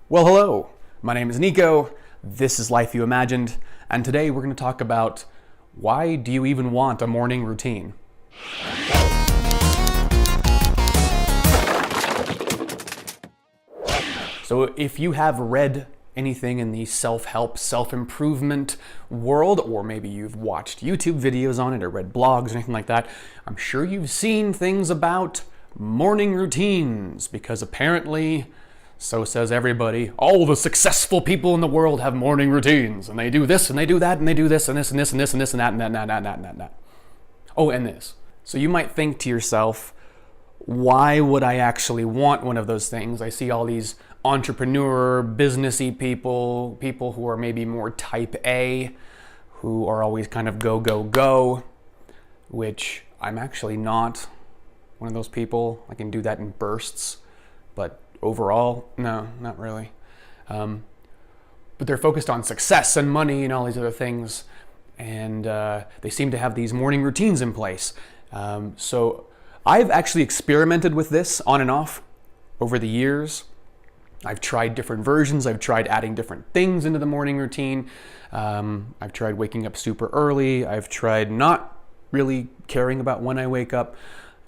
Well, hello. My name is Nico. This is Life You Imagined, and today we're going to talk about why do you even want a morning routine? So if you have read anything in the self-help, self-improvement world, or maybe you've watched YouTube videos on it or read blogs or anything like that, I'm sure you've seen things about morning routines, because apparently, so says everybody, all the successful people in the world have morning routines, and they do this and they do that and they do this and this and this and this and this and that and that and that and that and that and that. Oh, and this. So you might think to yourself, why would I actually want one of those things? I see all these entrepreneur, businessy people, people who are maybe more type A, who are always kind of go, go, go, which I'm actually not one of those people. I can do that in bursts, but overall, no, not really. But they're focused on success and money and all these other things, and they seem to have these morning routines in place. So I've actually experimented with this on and off over the years. I've tried different versions. I've tried adding different things into the morning routine. I've tried waking up super early. I've tried not really caring about when I wake up.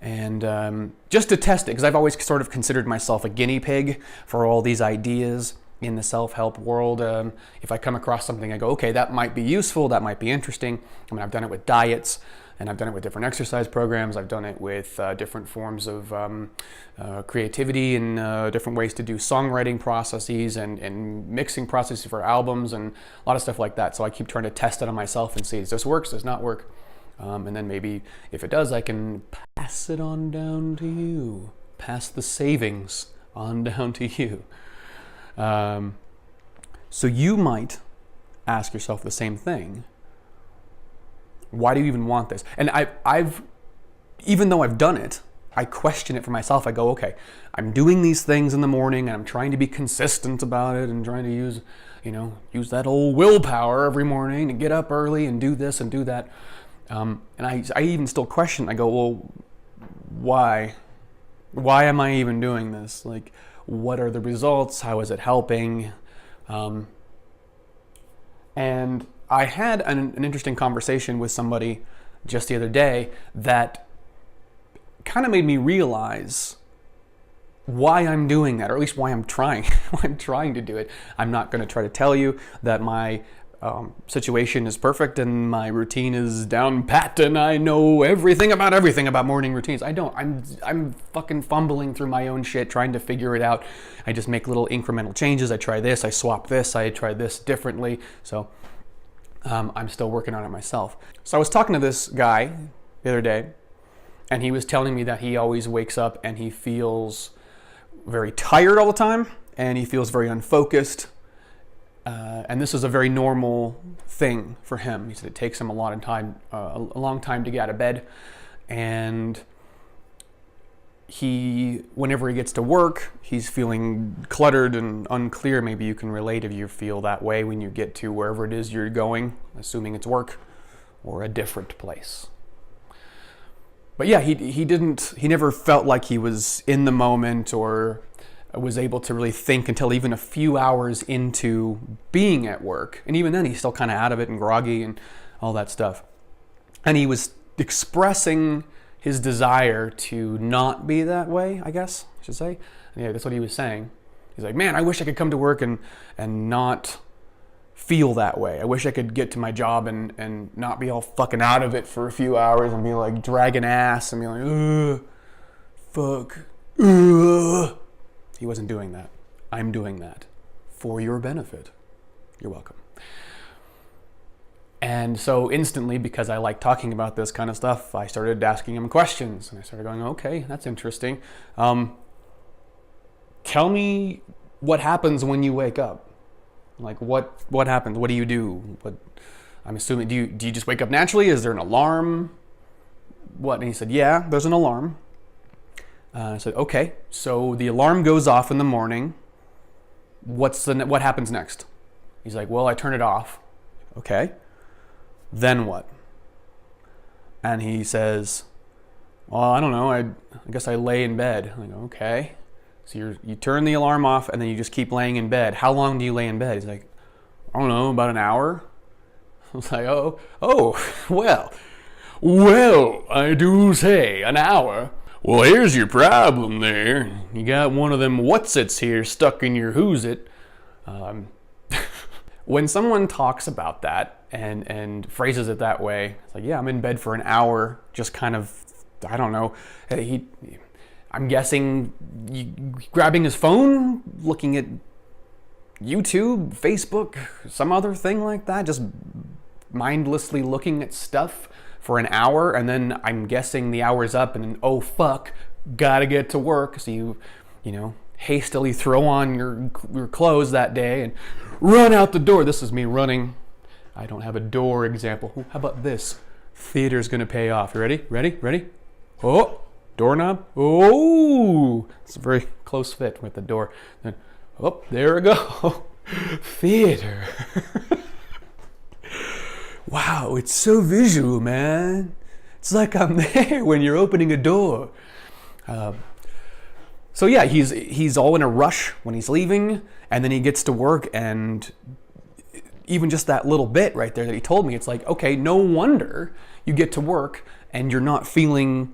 And just to test it, because I've always sort of considered myself a guinea pig for all these ideas in the self-help world. If I come across something, I go, okay, that might be useful, that might be interesting. I mean, I've done it with diets, and I've done it with different exercise programs. I've done it with different forms of creativity and different ways to do songwriting processes and mixing processes for albums and a lot of stuff like that. So I keep trying to test it on myself and see, does this work, does this not work? And then maybe if it does, I can pass it on down to you. Pass the savings on down to you. So you might ask yourself the same thing. Why do you even want this? And I've even though I've done it, I question it for myself. I go, okay, I'm doing these things in the morning and I'm trying to be consistent about it and trying to use that old willpower every morning to get up early and do this and do that. And I even still question, I go, well, why? Why am I even doing this? Like, what are the results? How is it helping? And I had an interesting conversation with somebody just the other day that kind of made me realize why I'm doing that, or at least why I'm trying to do it. I'm not going to try to tell you that my situation is perfect and my routine is down pat and I know everything about morning routines. I don't. I'm fucking fumbling through my own shit trying to figure it out. I just make little incremental changes. I try this, I swap this, I try this differently. So I'm still working on it myself. So I was talking to this guy the other day, and he was telling me that he always wakes up and he feels very tired all the time and he feels very unfocused. And this is a very normal thing for him. He said it takes him a long time to get out of bed, and whenever he gets to work, he's feeling cluttered and unclear. Maybe you can relate if you feel that way when you get to wherever it is you're going, assuming it's work or a different place. But yeah, he never felt like he was in the moment or was able to really think until even a few hours into being at work. And even then, he's still kind of out of it and groggy and all that stuff. And he was expressing his desire to not be that way, I guess I should say. Yeah, that's what he was saying. He's like, man, I wish I could come to work and not feel that way. I wish I could get to my job and not be all fucking out of it for a few hours and be like dragging ass and be like, fuck, He wasn't doing that. I'm doing that for your benefit. You're welcome. And so instantly, because I like talking about this kind of stuff, I started asking him questions. And I started going, okay, that's interesting. Tell me what happens when you wake up. Like, what happens? What do you do? I'm assuming, do you just wake up naturally? Is there an alarm? What? And he said, yeah, there's an alarm. I said, okay, so the alarm goes off in the morning. What happens next? He's like, well, I turn it off. Okay. Then what? And he says, well, I don't know. I guess I lay in bed. I go, okay. So you turn the alarm off and then you just keep laying in bed. How long do you lay in bed? He's like, I don't know, about an hour. I was like, well, I do say an hour. Well, here's your problem there. You got one of them what's-its here stuck in your who's-it. When someone talks about that and phrases it that way, it's like, yeah, I'm in bed for an hour, just kind of, I don't know. I'm guessing grabbing his phone, looking at YouTube, Facebook, some other thing like that, just mindlessly looking at stuff for an hour, and then I'm guessing the hour's up, and then, oh fuck, gotta get to work. So you know, hastily throw on your clothes that day and run out the door. This is me running. I don't have a door example. Ooh, how about this? Theater's gonna pay off. You ready? Ready? Oh, doorknob. Oh, it's a very close fit with the door. Then, oh, there we go. Theater. Wow, it's so visual, man. It's like I'm there when you're opening a door. So yeah, he's all in a rush when he's leaving, and then he gets to work, and even just that little bit right there that he told me, it's like, okay, no wonder you get to work and you're not feeling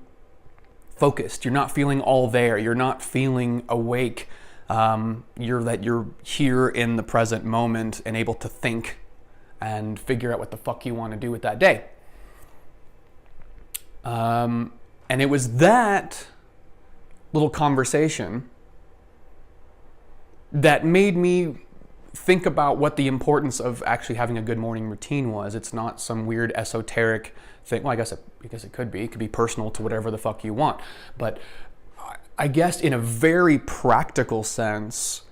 focused. You're not feeling all there. You're not feeling awake. You're here in the present moment and able to think and figure out what the fuck you want to do with that day. And it was that little conversation that made me think about what the importance of actually having a good morning routine was. It's not some weird esoteric thing. Well, I guess it could be. It could be personal to whatever the fuck you want. But I guess in a very practical sense,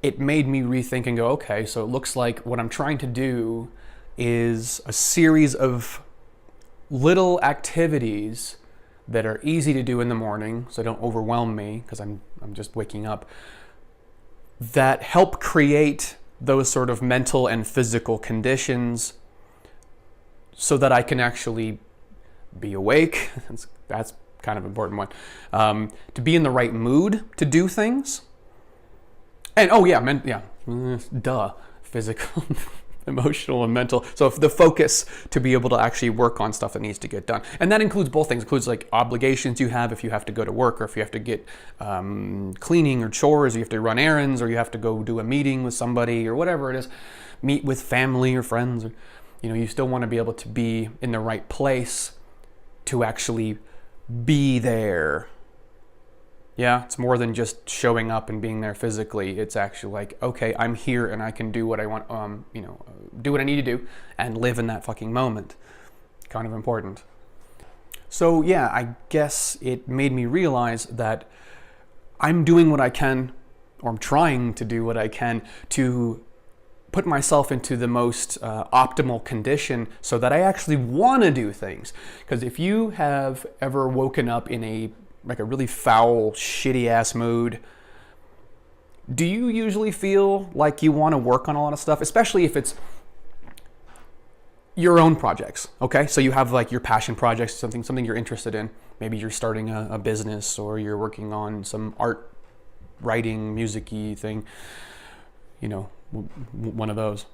it made me rethink and go, okay, so it looks like what I'm trying to do is a series of little activities that are easy to do in the morning, so they don't overwhelm me because I'm just waking up, that help create those sort of mental and physical conditions so that I can actually be awake. That's kind of an important one. To be in the right mood to do things. And physical, emotional, and mental. So the focus to be able to actually work on stuff that needs to get done. And that includes both things. It includes like obligations you have if you have to go to work, or if you have to get cleaning or chores, or you have to run errands, or you have to go do a meeting with somebody, or whatever it is, meet with family or friends. Or, you still want to be able to be in the right place to actually be there. Yeah, it's more than just showing up and being there physically. It's actually like, okay, I'm here and I can do what I want, do what I need to do and live in that fucking moment. Kind of important. So yeah, I guess it made me realize that I'm doing what I can, or I'm trying to do what I can to put myself into the most optimal condition so that I actually want to do things. Because if you have ever woken up in a really foul, shitty ass mood, do you usually feel like you want to work on a lot of stuff, especially if it's your own projects? Okay, so you have like your passion projects, something you're interested in. Maybe you're starting a business, or you're working on some art, writing, music-y thing, one of those.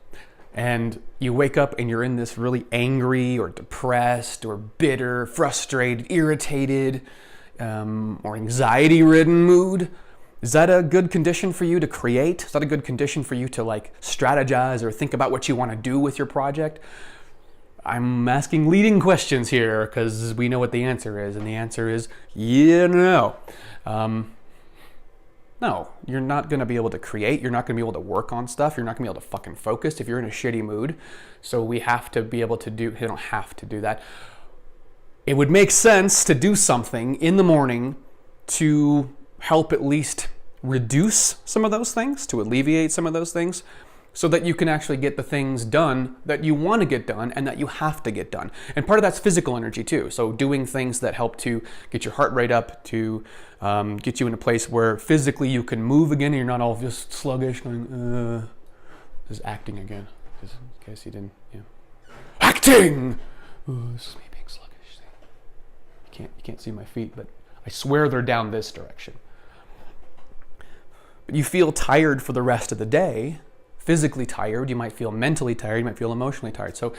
And you wake up and you're in this really angry or depressed or bitter, frustrated, irritated, or anxiety-ridden mood. Is that a good condition for you to create? Is that a good condition for you to like strategize or think about what you want to do with your project? I'm asking leading questions here because we know what the answer is, and the answer is no. No, you're not going to be able to create. You're not going to be able to work on stuff. You're not going to be able to fucking focus if you're in a shitty mood. So we have to be able to you don't have to do that. It would make sense to do something in the morning to help at least reduce some of those things, to alleviate some of those things, so that you can actually get the things done that you want to get done and that you have to get done. And part of that's physical energy too. So doing things that help to get your heart rate up, to get you in a place where physically you can move again and you're not all just sluggish going, this is acting again, just in case you didn't, Acting! This is me being sluggish. You can't see my feet, but I swear they're down this direction. but you feel tired for the rest of the day, physically tired, you might feel mentally tired, you might feel emotionally tired. So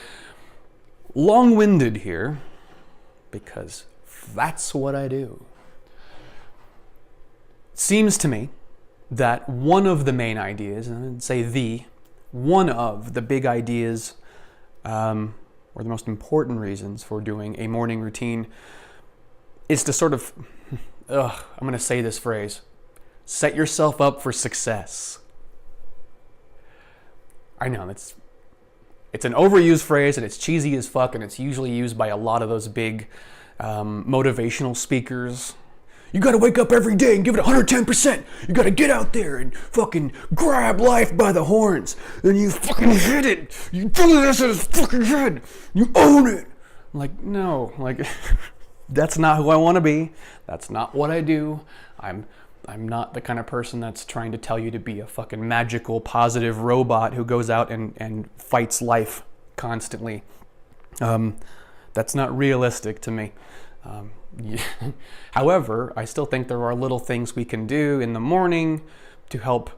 long-winded here, because that's what I do. Seems to me that one of the main ideas, and I'd say one of the big ideas or the most important reasons for doing a morning routine is to sort of, I'm going to say this phrase, set yourself up for success. I know, it's an overused phrase and it's cheesy as fuck, and it's usually used by a lot of those big motivational speakers. You gotta wake up every day and give it 110%. You gotta get out there and fucking grab life by the horns. And you fucking hit it. You throw this at his fucking head. You own it. I'm like, no, like, that's not who I want to be. That's not what I do. I'm not the kind of person that's trying to tell you to be a fucking magical, positive robot who goes out and fights life constantly. That's not realistic to me. However, I still think there are little things we can do in the morning to help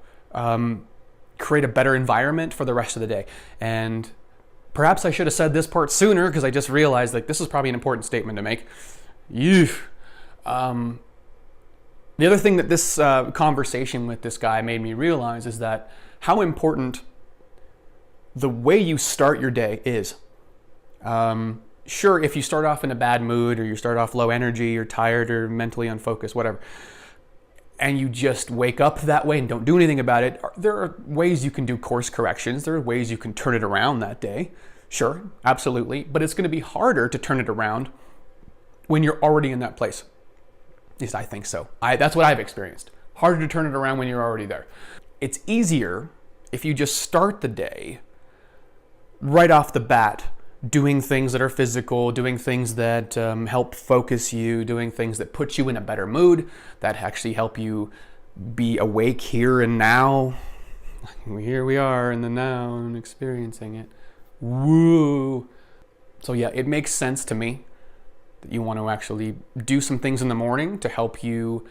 create a better environment for the rest of the day. And perhaps I should have said this part sooner, because I just realized like this is probably an important statement to make. The other thing that this conversation with this guy made me realize is that how important the way you start your day is. Sure, if you start off in a bad mood, or you start off low energy, or tired, or mentally unfocused, whatever, and you just wake up that way and don't do anything about it, there are ways you can do course corrections. There are ways you can turn it around that day. Sure, absolutely. But it's going to be harder to turn it around when you're already in that place. At least I think so. That's what I've experienced. Harder to turn it around when you're already there. It's easier if you just start the day right off the bat doing things that are physical, doing things that help focus you, doing things that put you in a better mood, that actually help you be awake here and now. Here we are in the now and experiencing it. Woo! So yeah, it makes sense to me that you want to actually do some things in the morning to help you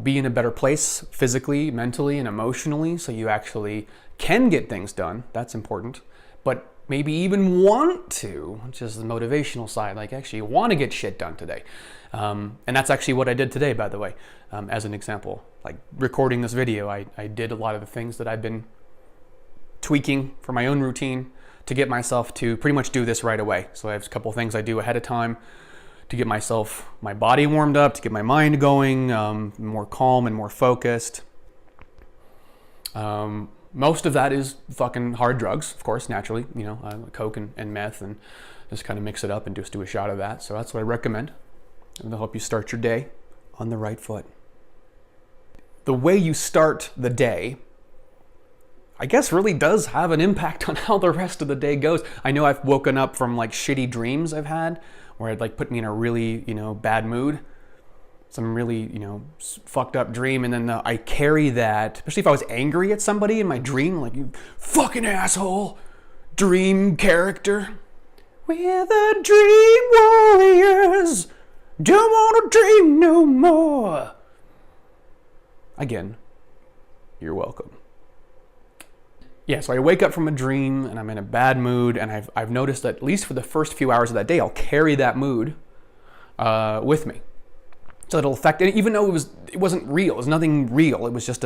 be in a better place physically, mentally, and emotionally, so you actually can get things done. That's important. But maybe even want to, which is the motivational side, like actually want to get shit done today. And that's actually what I did today, by the way, as an example. Like recording this video, I did a lot of the things that I've been tweaking for my own routine to get myself to pretty much do this right away. So I have a couple of things I do ahead of time to get my body warmed up, to get my mind going, more calm and more focused. Most of that is fucking hard drugs, of course, naturally, coke and meth, and just kind of mix it up and just do a shot of that. So that's what I recommend. And they'll help you start your day on the right foot. The way you start the day, I guess, really does have an impact on how the rest of the day goes. I know I've woken up from like shitty dreams I've had where it like put me in a really, bad mood. Some really, fucked up dream, and then I carry that, especially if I was angry at somebody in my dream, like, you fucking asshole, dream character. We're the dream warriors, don't want to dream no more. Again, you're welcome. Yeah, so I wake up from a dream and I'm in a bad mood, and I've noticed that at least for the first few hours of that day, I'll carry that mood with me. So it'll affect it, even though it wasn't real. It was nothing real. It was just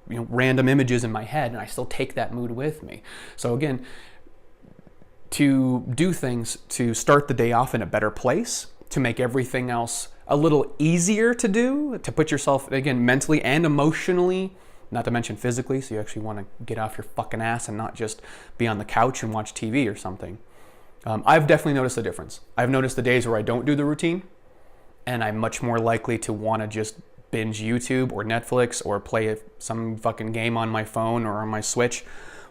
random images in my head, and I still take that mood with me. So again, to do things to start the day off in a better place, to make everything else a little easier to do, to put yourself, again, mentally and emotionally, not to mention physically, so you actually want to get off your fucking ass and not just be on the couch and watch TV or something. I've definitely noticed a difference. I've noticed the days where I don't do the routine, and I'm much more likely to want to just binge YouTube or Netflix or play some fucking game on my phone or on my Switch.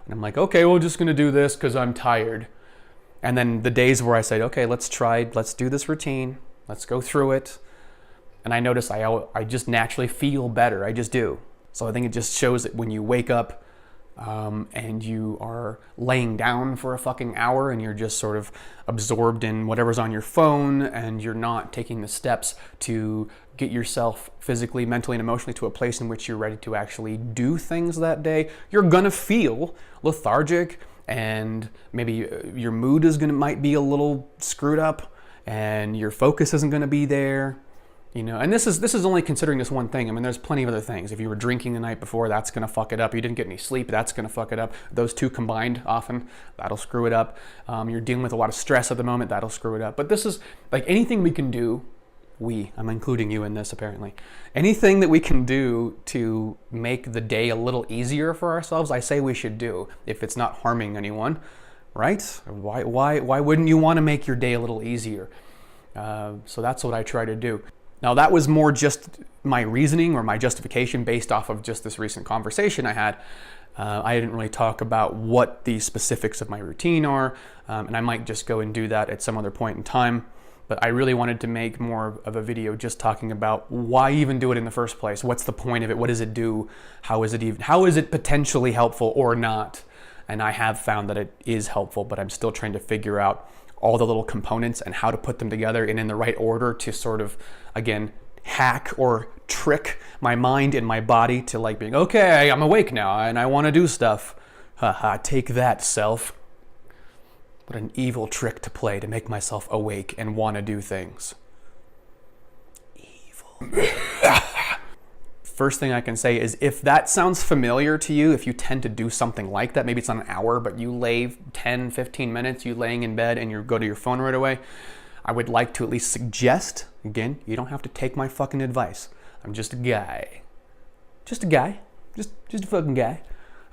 And I'm like, okay, we're just going to do this because I'm tired. And then the days where I said, okay, let's do this routine. Let's go through it. And I notice I just naturally feel better. I just do. So I think it just shows that when you wake up and you are laying down for a fucking hour and you're just sort of absorbed in whatever's on your phone and you're not taking the steps to get yourself physically, mentally, and emotionally to a place in which you're ready to actually do things that day, you're gonna feel lethargic, and maybe your mood might be a little screwed up, and your focus isn't gonna be there. You know, and this is only considering this one thing. I mean, there's plenty of other things. If you were drinking the night before, that's gonna fuck it up. You didn't get any sleep, that's gonna fuck it up. Those two combined, often, that'll screw it up. You're dealing with a lot of stress at the moment, that'll screw it up. But this is like anything we can do. I'm including you in this apparently. Anything that we can do to make the day a little easier for ourselves, I say we should do if it's not harming anyone, right? Why wouldn't you want to make your day a little easier? So that's what I try to do. Now that was more just my reasoning or my justification based off of just this recent conversation I had. I didn't really talk about what the specifics of my routine are, and I might just go and do that at some other point in time. But I really wanted to make more of a video just talking about why even do it in the first place? What's the point of it? What does it do? How is it potentially helpful or not? And I have found that it is helpful, but I'm still trying to figure out all the little components and how to put them together and in the right order to sort of, again, hack or trick my mind and my body to like being, okay, I'm awake now and I want to do stuff. Haha, take that, self. What an evil trick to play to make myself awake and want to do things. Evil. First thing I can say is if that sounds familiar to you, if you tend to do something like that, maybe it's not an hour, but you lay 10, 15 minutes, you laying in bed and you go to your phone right away, I would like to at least suggest, again, you don't have to take my fucking advice. I'm just a guy. Just a guy. Just a fucking guy.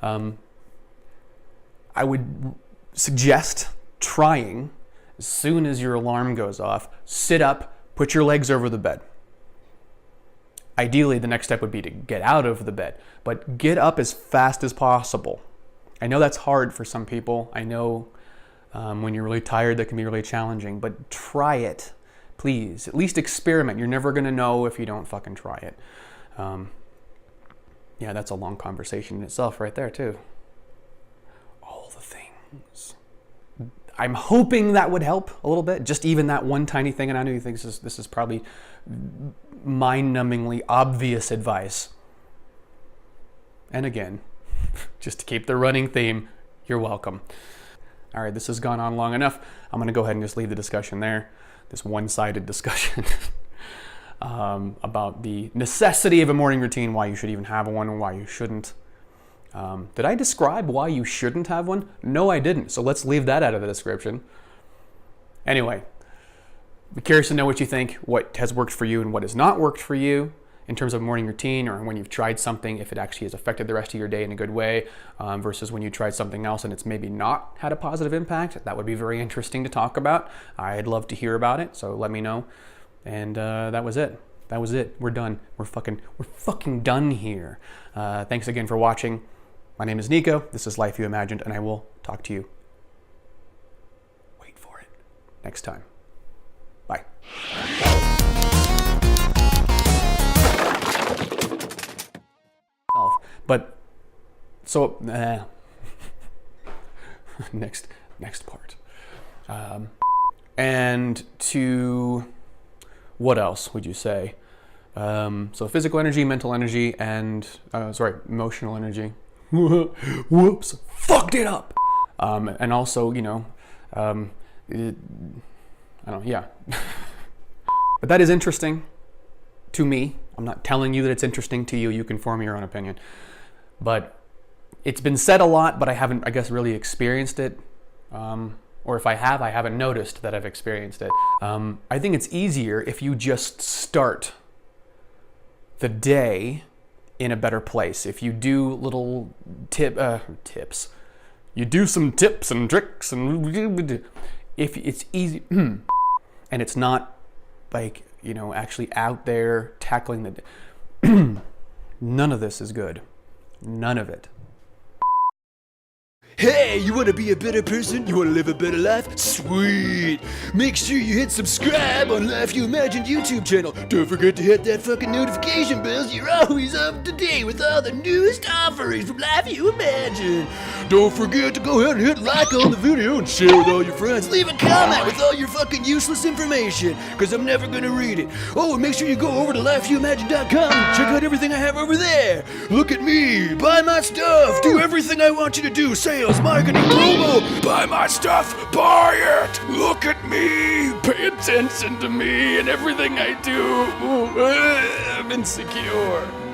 I would suggest trying, as soon as your alarm goes off, sit up, put your legs over the bed. Ideally, the next step would be to get out of the bed, but get up as fast as possible. I know that's hard for some people. I know when you're really tired, that can be really challenging, but try it, please. At least experiment. You're never gonna know if you don't fucking try it. Yeah, that's a long conversation in itself right there too. All the things. I'm hoping that would help a little bit, just even that one tiny thing, and I know you think this is probably mind-numbingly obvious advice. And again, just to keep the running theme, you're welcome. All right, this has gone on long enough. I'm gonna go ahead and just leave the discussion there, this one-sided discussion about the necessity of a morning routine, why you should even have one, and why you shouldn't. Did I describe why you shouldn't have one? No, I didn't. So let's leave that out of the description. Anyway, be curious to know what you think, what has worked for you and what has not worked for you in terms of morning routine, or when you've tried something, if it actually has affected the rest of your day in a good way, versus when you tried something else and it's maybe not had a positive impact. That would be very interesting to talk about. I'd love to hear about it, so let me know. And that was it. That was it. We're done. We're fucking done here. Thanks again for watching. My name is Nico. This is Life You Imagined, and I will talk to you. Wait for it. Next time. Bye. But so next part. And to what else would you say? So physical energy, mental energy, and emotional energy. Whoops, fucked it up. And also, you know, I don't know, yeah. But that is interesting to me. I'm not telling you that it's interesting to you. You can form your own opinion. But it's been said a lot, but I haven't, I guess, really experienced it. Or if I have, I haven't noticed that I've experienced it. I think it's easier if you just start the day in a better place. If you do little tips, you do some tips and tricks, and if it's easy, and it's not like, you know, actually out there tackling the, none of this is good. None of it. Hey, you want to be a better person? You want to live a better life? Sweet! Make sure you hit subscribe on Life You Imagined YouTube channel. Don't forget to hit that fucking notification bell so you're always up to date with all the newest offerings from Life You Imagined. Don't forget to go ahead and hit like on the video and share with all your friends. Leave a comment with all your fucking useless information, because I'm never going to read it. Oh, and make sure you go over to lifeyouimagine.com and check out everything I have over there. Look at me, buy my stuff, do everything I want you to do. Sales, marketing, promo, buy my stuff, buy it. Look at me, pay attention to me and everything I do. I'm insecure.